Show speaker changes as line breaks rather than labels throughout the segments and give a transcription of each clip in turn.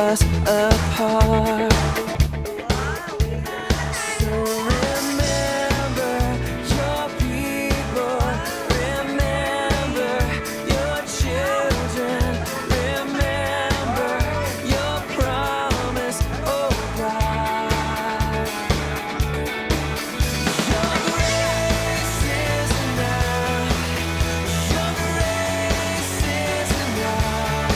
us apart. So remember your people, remember your children, remember your promise, oh God. Your grace is enough. Your grace is enough.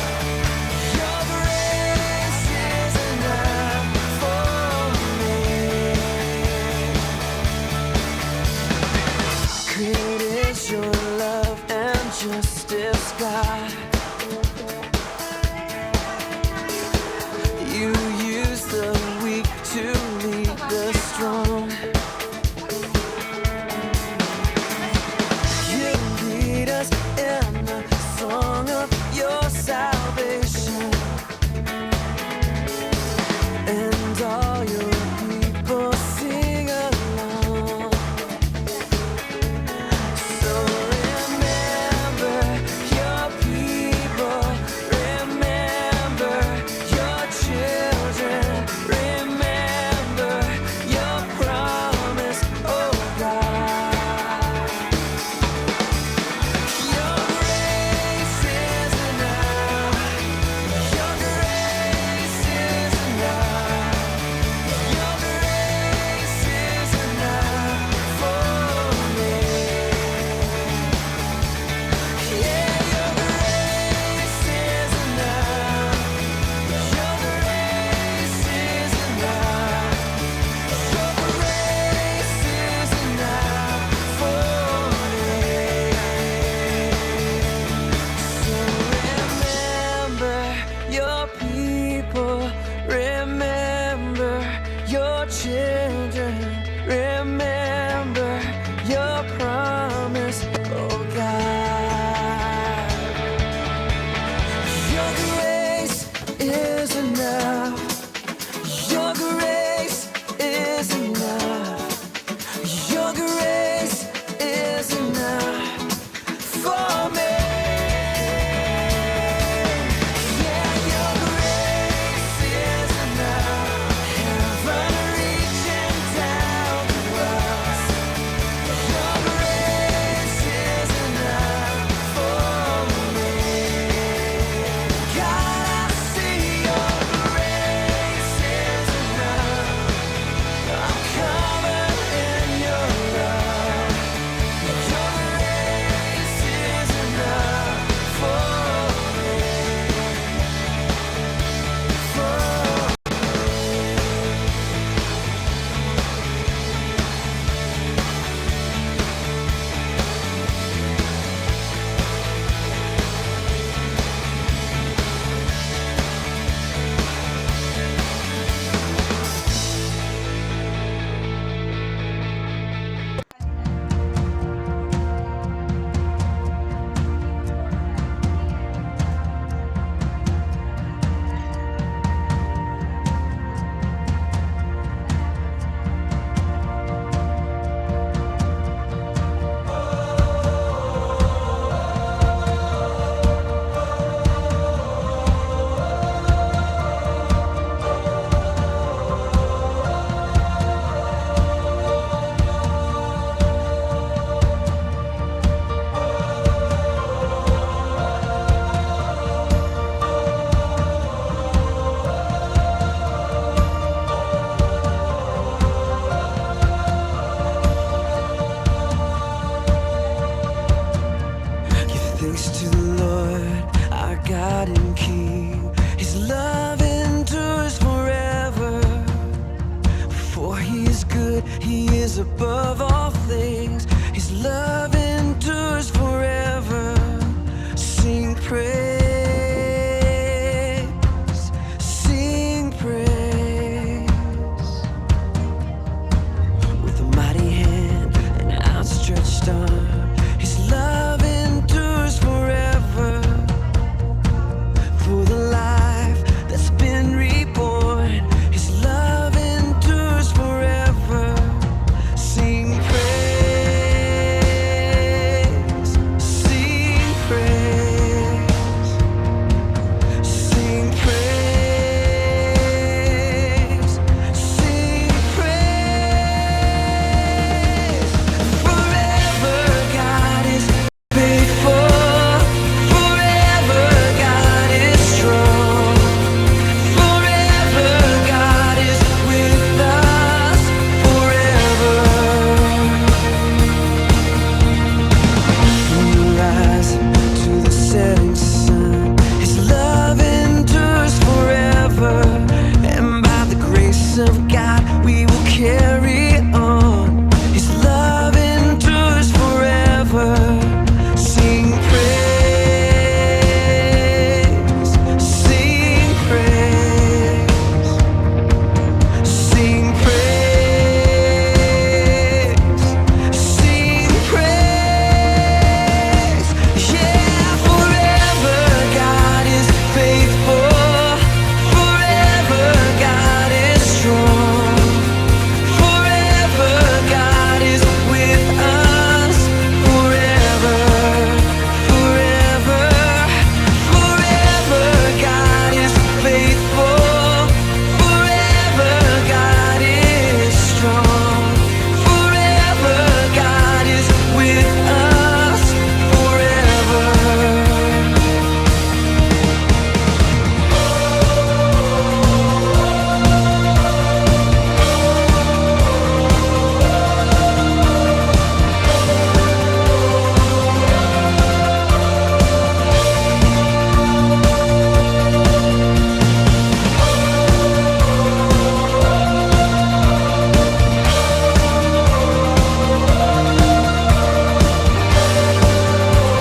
Your grace is enough for me. Great is your love and justice, God. You use the weak to lead the strong. You lead us in the song of your salvation, and all your people sing along. So remember your people, remember your children, remember your promise, oh God. Your grace is enough. Your grace is enough. Your grace is enough for me. Yeah, your grace is enough. Your grace is enough. Your grace is enough for me. So remember your people, remember your children, remember your promise, oh God. Your grace is enough. Your grace is enough. Your grace is enough for me. Yeah, your grace is enough. Heaven reaching down to us. Your grace is enough for me. God, I see your grace is enough. I'm covered in your love. Your grace is enough for me. Give thanks to the Lord, our God and King. His love endures forever. For he is good, he is above all.